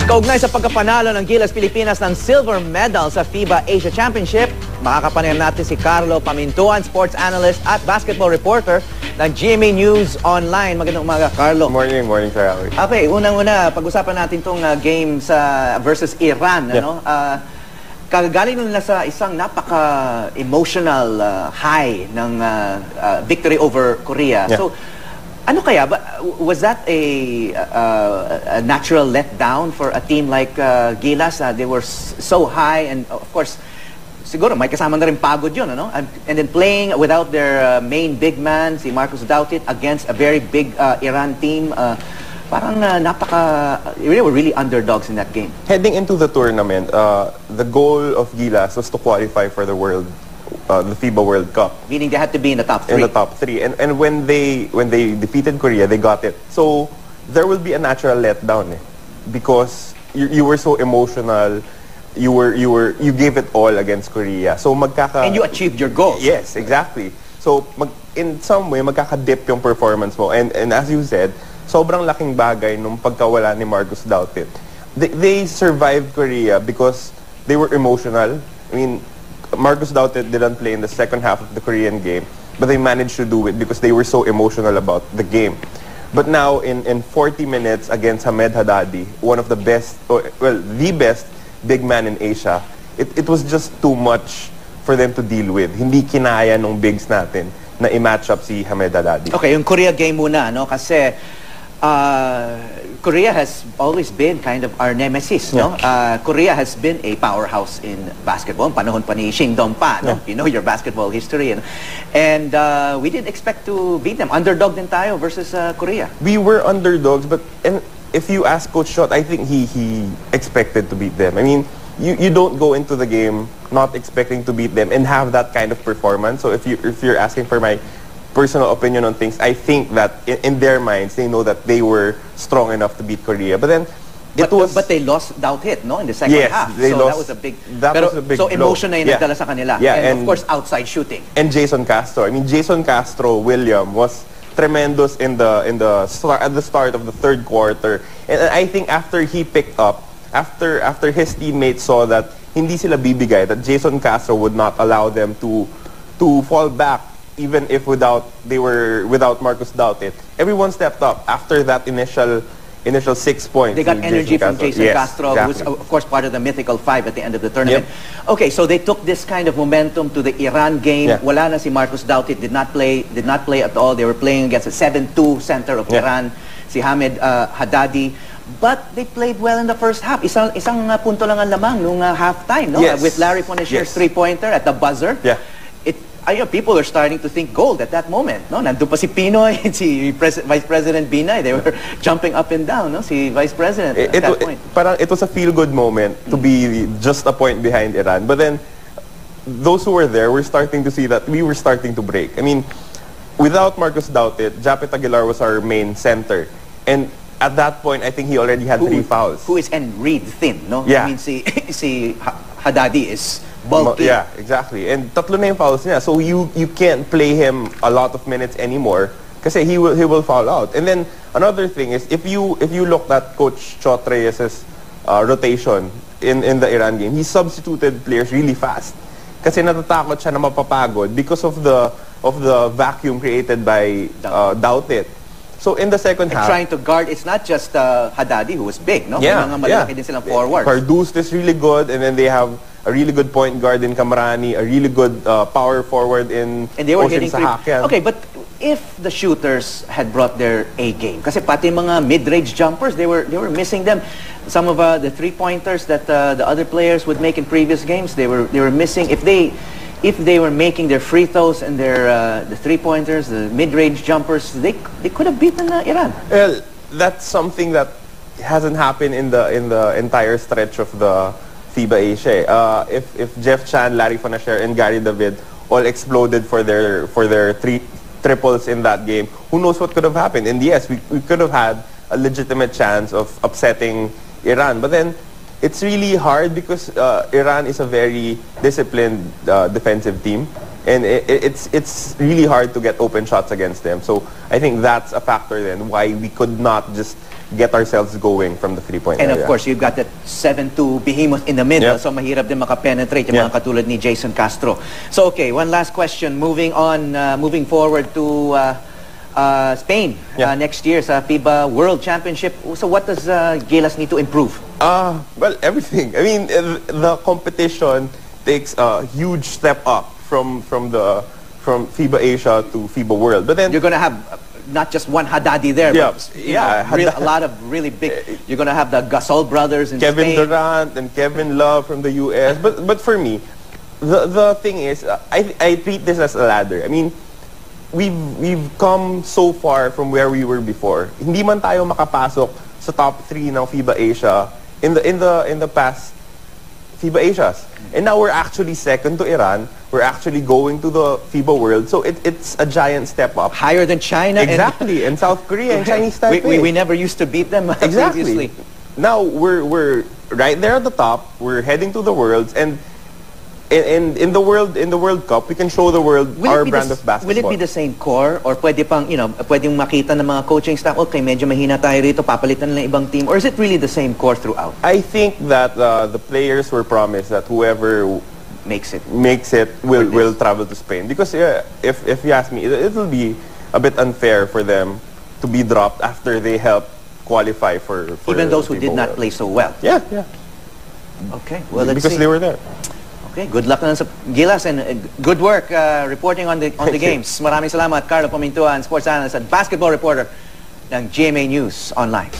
Kaugnay sa pagkapanalo ng Gilas Pilipinas ng silver medal sa FIBA Asia Championship, makakapanayam natin si Carlo Pamintuan, sports analyst at basketball reporter ng GMA News Online. Magandang umaga, Carlo. Morning, Sir Ali. Okay, unang-una, pag-usapan natin itong game versus Iran. Yeah. Ano? Kagaling nila sa isang napaka-emotional high ng victory over Korea. Yeah. So, ano kaya? Was that a natural letdown for a team like Gilas? They were so high, and of course, siguro may kasama na rin pagod yun, ano? And then playing without their main big man, si Marcus Doutit, against a very big Iran team, parang they were really underdogs in that game. Heading into the tournament, the goal of Gilas was to qualify for the FIBA World Cup. Meaning they had to be in the top 3. In the top 3. And when they defeated Korea, they got it. So there will be a natural letdown, because you were so emotional. You gave it all against Korea. So and you achieved your goals. Yes, exactly. So in some way magkaka-dip yung performance mo. And as you said, sobrang laking bagay nung pagkawala ni Marcus Doutit. They survived Korea because they were emotional. I mean, Marcus Doutit didn't play in the second half of the Korean game, but they managed to do it because they were so emotional about the game. But now, in 40 minutes against Hamed Haddadi, one of the best, the best big man in Asia, it was just too much for them to deal with. Hindi kinaya nung bigs natin na i-match up si Hamed Haddadi. Okay, yung Korea game muna, no? Kasi Korea has always been kind of our nemesis, no? Korea has been a powerhouse in basketball. Panahon pa ni Shingdong pa, no? You know your basketball history. And we didn't expect to beat them. Underdog din tayo versus Korea. We were underdogs, but if you ask Coach Shot, I think he expected to beat them. I mean, you don't go into the game not expecting to beat them and have that kind of performance. So if you're asking for my personal opinion on things, I think that in their minds, they know that they were strong enough to beat Korea. But then, but they lost Doutit, no, in the second half. They so lost, that was a big. blow. So emotion na yung nagdala sa kanila. Yeah, and of course, outside shooting. And Jason Castro. I mean, Jason Castro, William, was tremendous at the start of the third quarter. And I think after he picked up, after his teammates saw that hindi sila bibigay, that Jason Castro would not allow them to fall back, even if without Marcus Doutit. Everyone stepped up after that initial 6 points. They got energy from Jason Castro, exactly. who's of course part of the mythical 5 at the end of the tournament. Yep. Okay, so they took this kind of momentum to the Iran game. Yeah. Wala na si Marcus Doutit, did not play at all. They were playing against a 7-2 center of Iran, si Hamed Haddadi. But they played well in the first half. Isang punto lang ang lamang nung halftime, no? Yes. With Larry Fonashier's three-pointer at the buzzer. Yeah. People are starting to think gold at that moment, no? Nandun pa si Pinoy, si Vice President Binay. They were jumping up and down, no? Si Vice President at that point. It was a feel-good moment to be just a point behind Iran. But then, those who were there were starting to see that we were starting to break. I mean, without Marcus Doutit, Japet Aguilar was our main center. And at that point, I think he already had 3 fouls. Who is Reed thin, no? Yeah. I mean, si Haddadi is bulky. Yeah, exactly. And tatlo na yung fouls niya. So you can't play him a lot of minutes anymore kasi he will foul out. And then another thing is if you looked at Coach Chot Reyes' rotation in the Iran game, he substituted players really fast. Kasi natatakot siya na mapapagod because of the vacuum created by Doutit. So in the second half, trying to guard, it's not just Haddadi who was big, no? Yeah, May mga malalaki din silang forwards. Pardust is really good, and then they have a really good point guard in Kamrani, a really good power forward in and they were Ocean hitting Sahakyan. Okay, but if the shooters had brought their A game, kasi pati mga mid-range jumpers, they were missing them. Some of the three-pointers that the other players would make in previous games, they were missing. If they were making their free throws and their the three-pointers, the mid-range jumpers, they could have beaten Iran. Well, that's something that hasn't happened in the entire stretch of the FIBA Asia. If Jeff Chan, Larry Fonasher, and Gary David all exploded for their three triples in that game, who knows what could have happened? And yes, we could have had a legitimate chance of upsetting Iran. But then it's really hard because Iran is a very disciplined defensive team. And it's really hard to get open shots against them. So I think that's a factor then why we could not just get ourselves going from the three-point area. And of course, you've got that 7-2 behemoth in the middle, Yep. so mahirap din makapenetrate yung mga katulad ni Jason Castro. So okay, one last question. Moving on, moving forward to Spain next year sa FIBA World Championship. So what does Gilas need to improve? Well, everything. I mean, the competition takes a huge step up from FIBA Asia to FIBA World. But then You're going to have not just one Haddadi there, but a lot of really big. You're going to have the Gasol brothers in Kevin Spain. Durant and Kevin Love from the US. But for me, the thing is, I treat this as a ladder. I mean, we've come so far from where we were before. Hindi man tayo makapasok sa top 3 ng FIBA Asia in the past FIBA Asias. And now we're actually second to Iran. We're actually going to the FIBA World. So it's a giant step up. Higher than China. Exactly. And South Korea and Chinese Taipei. We never used to beat them Exactly. previously. Now we're right there at the top. We're heading to the Worlds, and in the World Cup, we can show the world our brand of basketball. Will it be the same core, or pwede pang pwedeng makita ng mga coaching staff, okay, medyo mahina tayo rito, papalitan lang ibang team, or is it really the same core throughout? I think that the players were promised that whoever makes it will travel to Spain, because if you ask me, it will be a bit unfair for them to be dropped after they helped qualify for even those who FIBA did not World. play so well. Yeah. Okay, well, let's because see. they were there. Okay, good luck na sa Gilas, and good work reporting on the games. Maraming salamat, Carlo Pamintuan, sports analyst at basketball reporter ng GMA News Online.